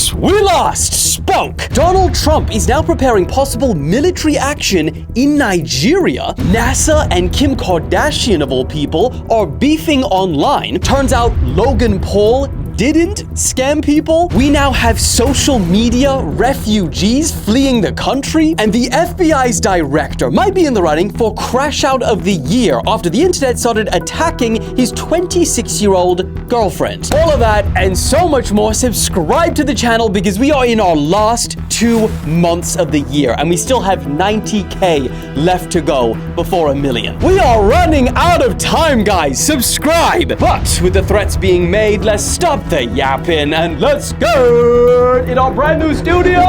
Since we last spoke, Donald Trump is now preparing possible military action in Nigeria. NASA and Kim Kardashian, of all people, are beefing online. Turns out Logan Paul didn't scam people. We now have social media refugees fleeing the country, and the FBI's director might be in the running for Crash Out of the Year after the internet started attacking his 26-year-old girlfriend. All of that and so much more. Subscribe to the channel because we are in our last 2 months of the year and we still have 90K left to go before 1 million. We are running out of time, guys. Subscribe. But with the threats being made, let's stop the yapping and let's go in our brand new studio.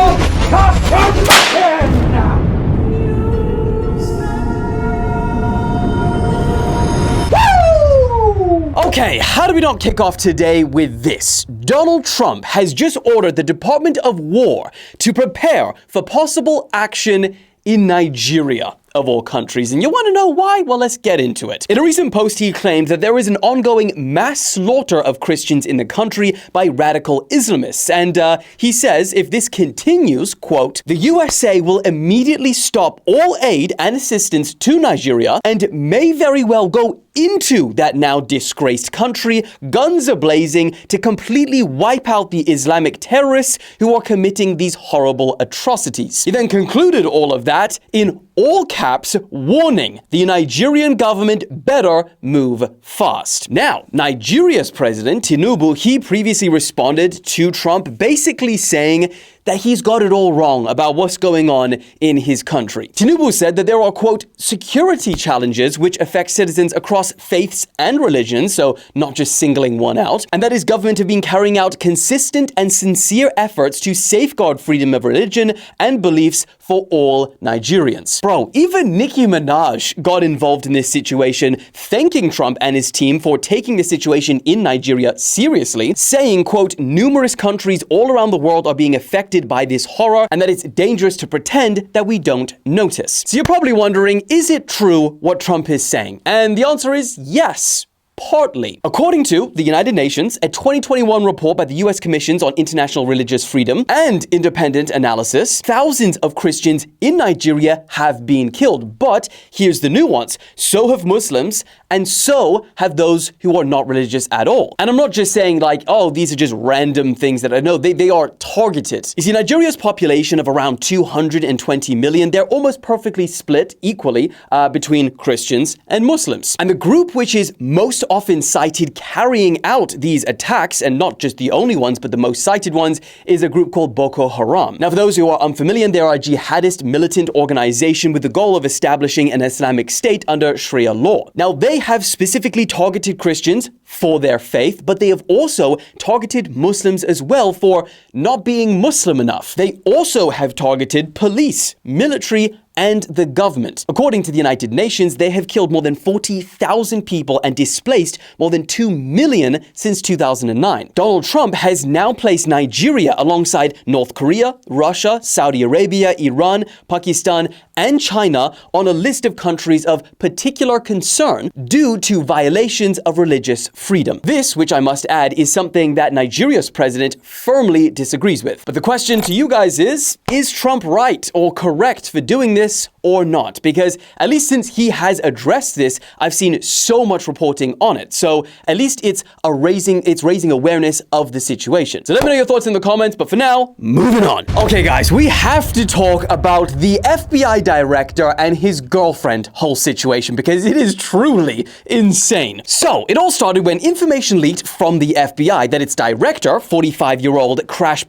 Okay, how do we not kick off today with this? Donald Trump has just ordered the Department of War to prepare for possible action in Nigeria, of all countries. And you want to know why? Well, let's get into it. In a recent post, he claimed that there is an ongoing mass slaughter of Christians in the country by radical Islamists. And he says if this continues, quote, the USA will immediately stop all aid and assistance to Nigeria and may very well go into that now disgraced country, guns a-blazing, to completely wipe out the Islamic terrorists who are committing these horrible atrocities. He then concluded all of that in all caps, warning the Nigerian government better move fast. Now, Nigeria's president, Tinubu, he previously responded to Trump basically saying that he's got it all wrong about what's going on in his country. Tinubu said that there are, quote, security challenges which affect citizens across faiths and religions, so not just singling one out, and that his government have been carrying out consistent and sincere efforts to safeguard freedom of religion and beliefs for all Nigerians. Bro, even Nicki Minaj got involved in this situation, thanking Trump and his team for taking the situation in Nigeria seriously, saying, quote, numerous countries all around the world are being affected by this horror and that it's dangerous to pretend that we don't notice. So you're probably wondering, is it true what Trump is saying? And the answer is yes. Partly. According to the United Nations, a 2021 report by the US Commissions on International Religious Freedom and independent analysis, thousands of Christians in Nigeria have been killed. But here's the nuance. So have Muslims, and so have those who are not religious at all. And I'm not just saying like, oh, these are just random things that I know. They are targeted. You see, Nigeria's population of around 220 million, they're almost perfectly split equally between Christians and Muslims. And the group which is most often cited carrying out these attacks, and not just the only ones, but the most cited ones, is a group called Boko Haram. Now, for those who are unfamiliar, they are a jihadist militant organization with the goal of establishing an Islamic state under Sharia law. Now, they have specifically targeted Christians for their faith, but they have also targeted Muslims as well for not being Muslim enough. They also have targeted police, military, and the government. According to the United Nations, they have killed more than 40,000 people and displaced more than 2 million since 2009. Donald Trump has now placed Nigeria alongside North Korea, Russia, Saudi Arabia, Iran, Pakistan, and China on a list of countries of particular concern due to violations of religious freedom. This, which I must add, is something that Nigeria's president firmly disagrees with. But the question to you guys is Trump right or correct for doing this or not? Because at least since he has addressed this, I've seen so much reporting on it. So at least it's raising awareness of the situation. So let me know your thoughts in the comments, but for now, moving on. Okay guys, we have to talk about the FBI director and his girlfriend whole situation because it is truly insane. So it all started when information leaked from the FBI that its director, 45-year-old KRASH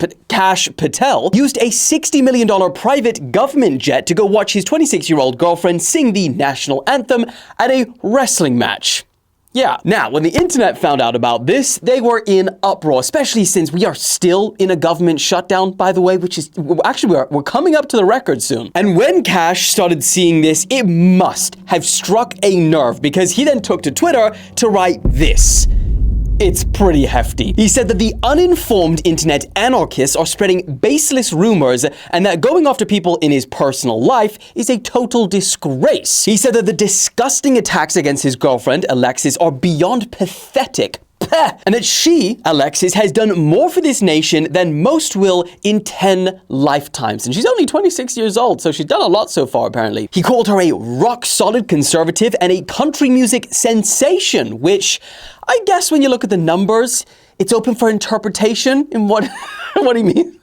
PATEL, used a $60 million private government jet to go watch his 26-year-old girlfriend sing the national anthem at a wrestling match. Yeah. Now, when the internet found out about this, they were in uproar, especially since we are still in a government shutdown, by the way, which is actually we're coming up to the record soon. And when Cash started seeing this, it must have struck a nerve because he then took to Twitter to write this. It's pretty hefty. He said that the uninformed internet anarchists are spreading baseless rumors and that going after people in his personal life is a total disgrace. He said that the disgusting attacks against his girlfriend, Alexis, are beyond pathetic. And that she, Alexis, has done more for this nation than most will in 10 lifetimes. And she's only 26 years old, so she's done a lot so far, apparently. He called her a rock-solid conservative and a country music sensation, which I guess when you look at the numbers, it's open for interpretation in what do you mean?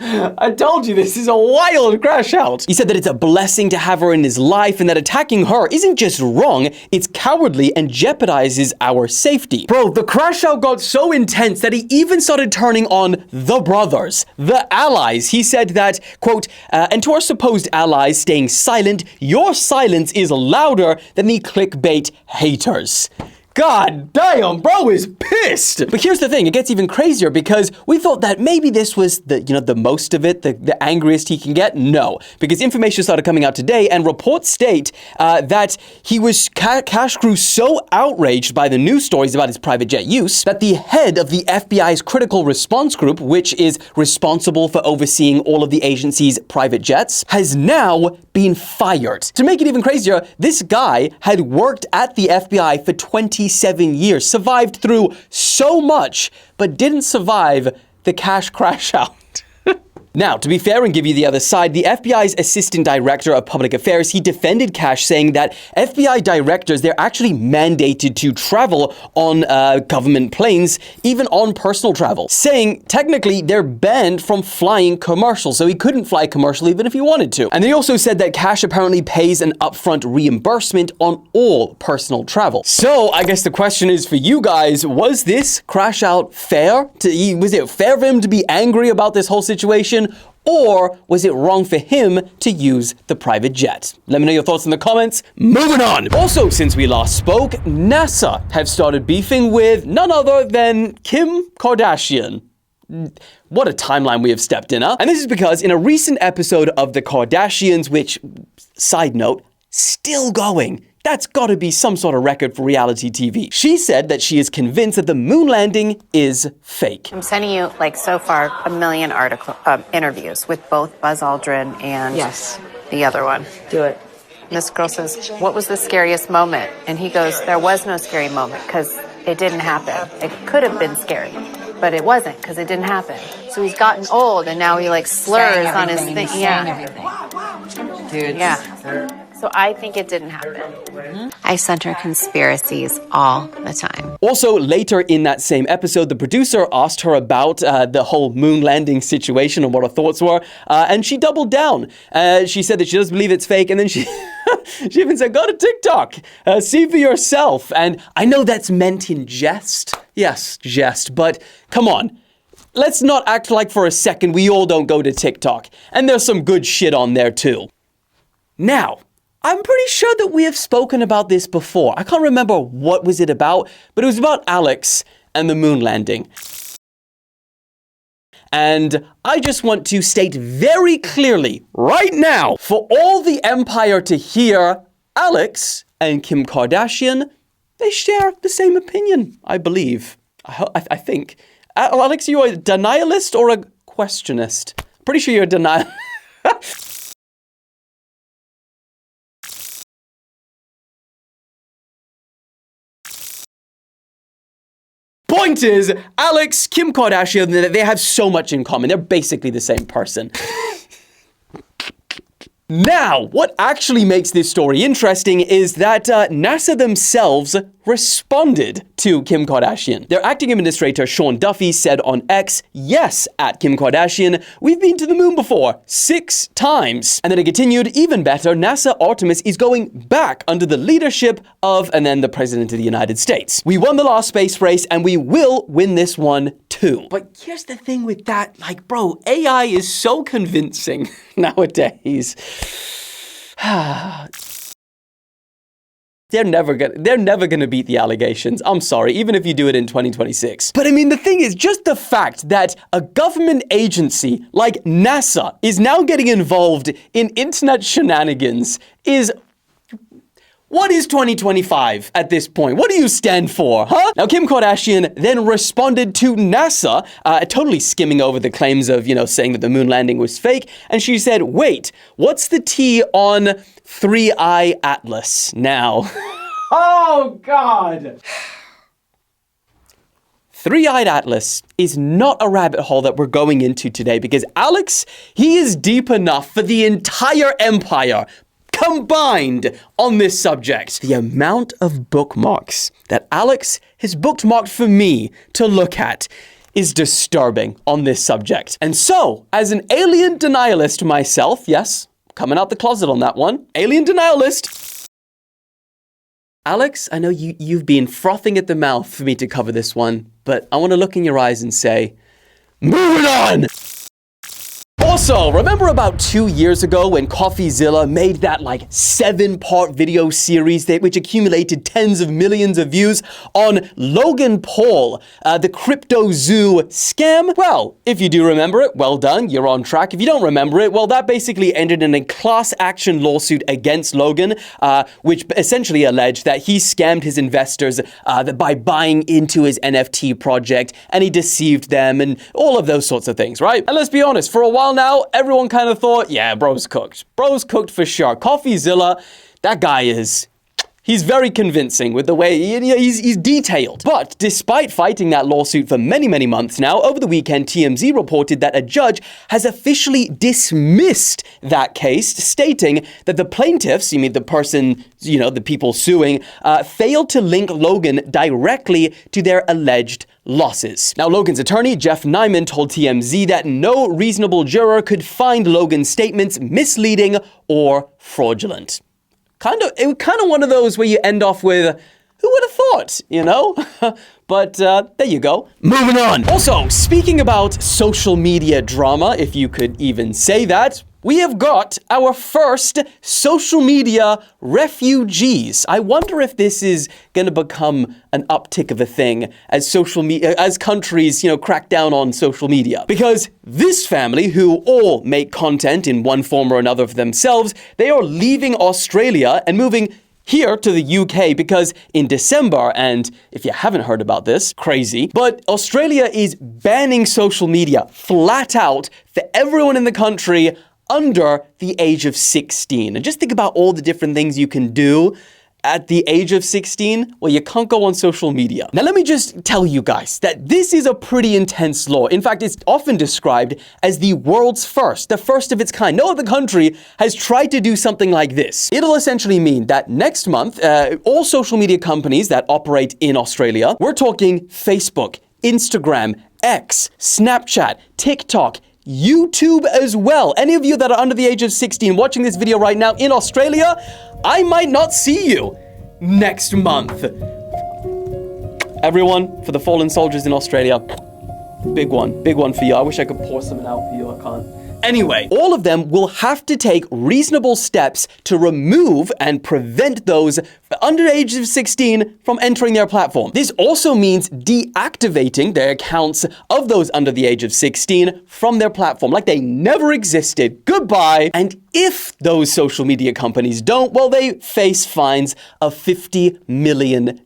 I told you this is a wild crash out. He said that it's a blessing to have her in his life and that attacking her isn't just wrong, it's cowardly and jeopardizes our safety. Bro, the crash out got so intense that he even started turning on the brothers, the allies. He said that, quote, and to our supposed allies staying silent, your silence is louder than the clickbait haters. God damn, bro is pissed. But here's the thing, it gets even crazier because we thought that maybe this was the most of it, the angriest he can get. No, because information started coming out today and reports state that Cash grew so outraged by the news stories about his private jet use that the head of the FBI's critical response group, which is responsible for overseeing all of the agency's private jets, has now been fired. To make it even crazier, this guy had worked at the FBI for 27 years, survived through so much, but didn't survive the Cash crash out. Now, to be fair and give you the other side, the FBI's Assistant Director of Public Affairs, he defended Cash, saying that FBI directors, they're actually mandated to travel on government planes, even on personal travel, saying technically they're banned from flying commercial, so he couldn't fly commercial even if he wanted to. And they also said that Cash apparently pays an upfront reimbursement on all personal travel. So I guess the question is for you guys, was this crash out fair? Was it fair for him to be angry about this whole situation? Or was it wrong for him to use the private jet? Let me know your thoughts in the comments. Moving on. Also, since we last spoke, NASA have started beefing with none other than Kim Kardashian. What a timeline we have stepped in, huh? And this is because in a recent episode of The Kardashians, which, side note, still going. That's gotta be some sort of record for reality TV. She said that she is convinced that the moon landing is fake. I'm sending you, so far, 1 million interviews with both Buzz Aldrin and the other one. Do it. And this girl says, what was the scariest moment? And he goes, there was no scary moment because it didn't happen. It could have been scary, but it wasn't because it didn't happen. So he's gotten old and now he slurs on his thing. Dude. Yeah. So I think it didn't happen. I sent her conspiracies all the time. Also, later in that same episode, the producer asked her about the whole moon landing situation and what her thoughts were, and she doubled down. She said that she doesn't believe it's fake, and then she she even said, go to TikTok, see for yourself. And I know that's meant in jest. Yes, jest, but come on. Let's not act like for a second we all don't go to TikTok. And there's some good shit on there too. Now, I'm pretty sure that we have spoken about this before. I can't remember what was it about, but it was about Alex and the moon landing. And I just want to state very clearly right now, for all the empire to hear, Alex and Kim Kardashian, they share the same opinion, I believe. I think. Alex, are you a denialist or a questionist? Pretty sure you're a denialist. Point is, Alex, Kim Kardashian, they have so much in common. They're basically the same person. Now, what actually makes this story interesting is that NASA themselves responded to Kim Kardashian. Their acting administrator, Sean Duffy, said on X, yes, at Kim Kardashian, we've been to the moon before, 6 times. And then it continued, even better, NASA Artemis is going back under the leadership of, and then the President of the United States. We won the last space race and we will win this one too. But here's the thing with that, bro, AI is so convincing nowadays. They're never gonna beat the allegations. I'm sorry, even if you do it in 2026. But I mean, the thing is, just the fact that a government agency like NASA is now getting involved in internet shenanigans is... What is 2025 at this point? What do you stand for, huh? Now, Kim Kardashian then responded to NASA, totally skimming over the claims of, saying that the moon landing was fake. And she said, wait, what's the T on 3i Atlas now? Oh, God. Three-Eyed Atlas is not a rabbit hole that we're going into today because Alex, he is deep enough for the entire empire combined on this subject. The amount of bookmarks that Alex has bookmarked for me to look at is disturbing on this subject. And so, as an alien denialist myself, yes, coming out the closet on that one, alien denialist, Alex, I know you've been frothing at the mouth for me to cover this one, but I want to look in your eyes and say, moving on! Also, remember about 2 years ago when CoffeeZilla made that like 7-part video series which accumulated tens of millions of views on Logan Paul, the crypto zoo scam? Well, if you do remember it, well done, you're on track. If you don't remember it, well, that basically ended in a class action lawsuit against Logan, which essentially alleged that he scammed his investors by buying into his NFT project, and he deceived them and all of those sorts of things, right? And let's be honest, for a while now, everyone kind of thought, yeah, bro's cooked. Bro's cooked for sure. CoffeeZilla, that guy he's very convincing with the way he's detailed. But despite fighting that lawsuit for many, many months now, over the weekend, TMZ reported that a judge has officially dismissed that case, stating that the plaintiffs, you mean the person, the people suing, failed to link Logan directly to their alleged losses. Now, Logan's attorney, Jeff Nyman, told TMZ that no reasonable juror could find Logan's statements misleading or fraudulent. Kind of one of those where you end off with, who would have thought, But there you go. Moving on. Also, speaking about social media drama, if you could even say that, we have got our first social media refugees. I wonder if this is going to become an uptick of a thing as countries, crack down on social media. Because this family, who all make content in one form or another for themselves, they are leaving Australia and moving here to the UK because in December, and if you haven't heard about this, crazy, but Australia is banning social media flat out for everyone in the country under the age of 16. And just think about all the different things you can do at the age of 16. Well, you can't go on social media. Now, let me just tell you guys that this is a pretty intense law. In fact, it's often described as the world's first, the first of its kind. No other country has tried to do something like this. It'll essentially mean that next month, all social media companies that operate in Australia, we're talking Facebook, Instagram, X, Snapchat, TikTok, YouTube as well. Any of you that are under the age of 16 watching this video right now in Australia, I might not see you next month. Everyone, for the fallen soldiers in Australia, big one for you. I wish I could pour something out for you, I can't. Anyway, all of them will have to take reasonable steps to remove and prevent those under the age of 16 from entering their platform. This also means deactivating their accounts of those under the age of 16 from their platform, like they never existed. Goodbye. And if those social media companies don't, well, they face fines of $50 million.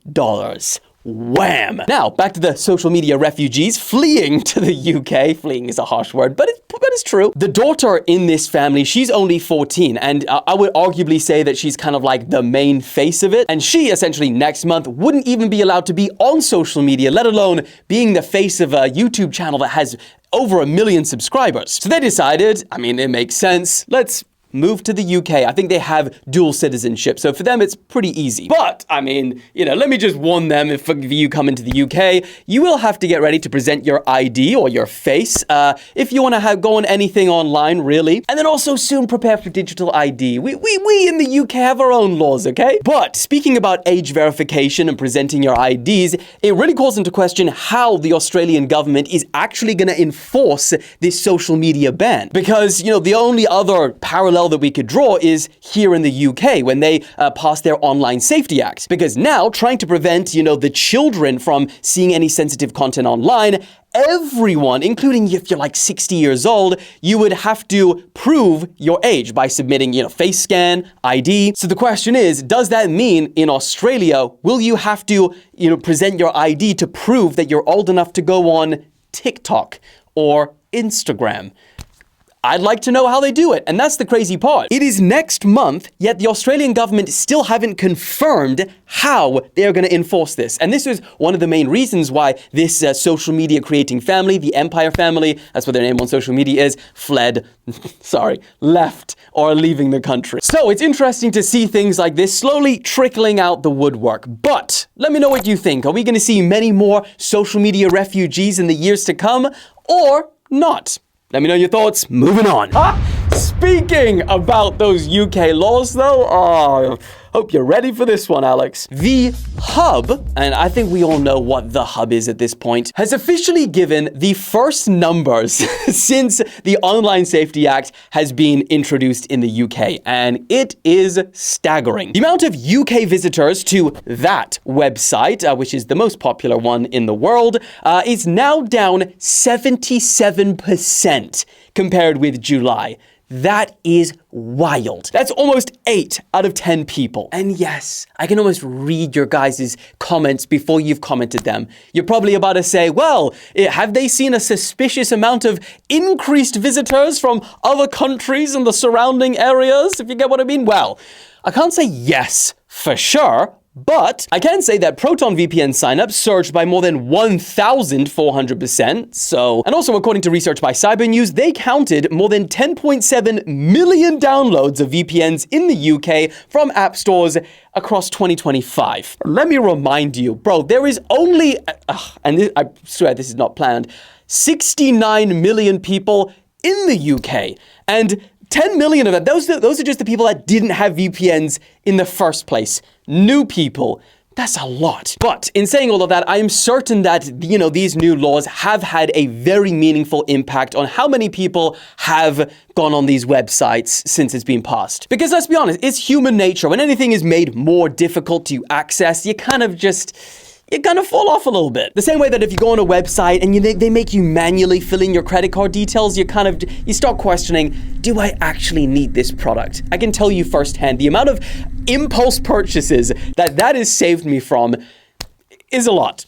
Wham! Now, back to the social media refugees fleeing to the UK. Fleeing is a harsh word, but it's true. The daughter in this family, she's only 14, and I would arguably say that she's kind of like the main face of it. And she essentially next month wouldn't even be allowed to be on social media, let alone being the face of a YouTube channel that has over 1 million subscribers. So they decided, it makes sense, let's move to the UK. I think they have dual citizenship, so for them it's pretty easy. But, let me just warn them, if you come into the UK, you will have to get ready to present your ID or your face if you want to go on anything online, really. And then also soon prepare for digital ID. We in the UK have our own laws, okay? But speaking about age verification and presenting your IDs, it really calls into question how the Australian government is actually going to enforce this social media ban. Because, the only other parallel that we could draw is here in the UK when they passed their Online Safety Act. Because now, trying to prevent, the children from seeing any sensitive content online, everyone, including if you're like 60 years old, you would have to prove your age by submitting, face scan, ID. So the question is, does that mean in Australia, will you have to, present your ID to prove that you're old enough to go on TikTok or Instagram? I'd like to know how they do it. And that's the crazy part. It is next month, yet the Australian government still haven't confirmed how they're going to enforce this. And this was one of the main reasons why this social media creating family, the Empire family, that's what their name on social media is, left or leaving the country. So it's interesting to see things like this slowly trickling out the woodwork. But let me know what you think. Are we going to see many more social media refugees in the years to come or not? Let me know your thoughts. Moving on. Speaking about those UK laws, though, hope you're ready for this one, Alex. The Hub, and I think we all know what the Hub is at this point, has officially given the first numbers since the Online Safety Act has been introduced in the UK, and it is staggering. The amount of UK visitors to that website, which is the most popular one in the world, is now down 77% compared with July. That is wild. That's almost 8 out of 10 people. And yes, I can almost read your guys' comments before you've commented them. You're probably about to say, well, have they seen a suspicious amount of increased visitors from other countries and the surrounding areas, if you get what I mean? Well, I can't say yes for sure, but I can say that Proton VPN signups surged by more than 1,400%. And also according to research by Cybernews, they counted more than 10.7 million downloads of VPNs in the UK from app stores across 2025. Let me remind you, bro, there is only, I swear this is not planned, 69 million people in the UK. And 10 million of that, those are just the people that didn't have VPNs in the first place. New people. That's a lot. But in saying all of that, I am certain that, these new laws have had a very meaningful impact on how many people have gone on these websites since it's been passed. Because let's be honest, it's human nature. When anything is made more difficult to access, you kind of fall off a little bit. The same way that if you go on a website and they make you manually fill in your credit card details, you start questioning, do I actually need this product? I can tell you firsthand, the amount of impulse purchases that has saved me from is a lot.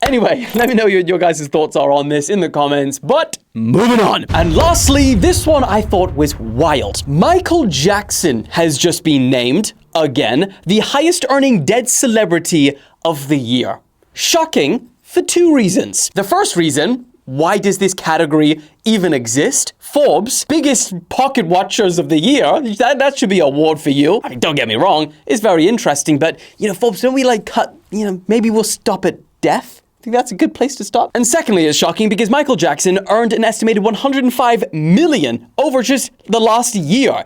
Anyway, let me know your guys' thoughts are on this in the comments, but moving on. And lastly, this one I thought was wild. Michael Jackson has just been named, again, the highest earning dead celebrity of the year. Shocking for 2 reasons. The first reason, why does this category even exist? Forbes, biggest pocket watchers of the year, that should be an award for you. I mean, don't get me wrong, it's very interesting, but, Forbes, don't we cut, maybe we'll stop at death? I think that's a good place to stop. And secondly, it's shocking because Michael Jackson earned an estimated $105 million over just the last year,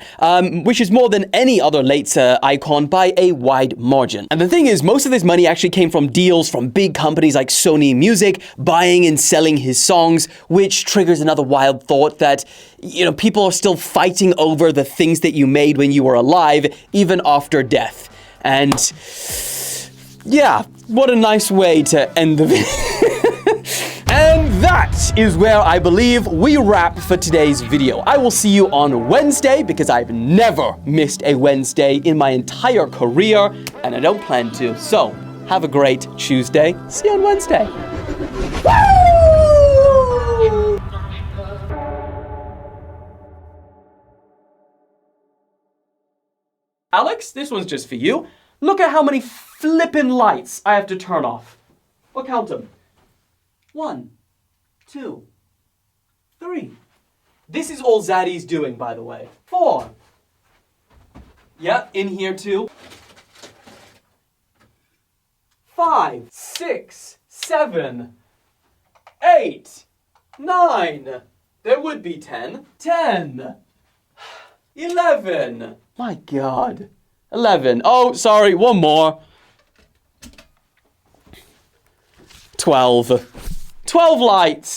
which is more than any other late icon by a wide margin. And the thing is, most of this money actually came from deals from big companies like Sony Music buying and selling his songs, which triggers another wild thought that, people are still fighting over the things that you made when you were alive, even after death. And yeah, what a nice way to end the video. And that is where I believe we wrap for today's video. I will see you on Wednesday because I've never missed a Wednesday in my entire career, and I don't plan to. So, have a great Tuesday. See you on Wednesday. Woo! Alex, this one's just for you. Look at how many flippin' lights I have to turn off. We'll count them. 1, 2, 3. This is all Zaddy's doing, by the way. 4. Yep, in here too. 5, 6, 7, 8, 9. There would be 10. 10. 11. My God. 11. Oh, sorry, one more. 12. 12 lights.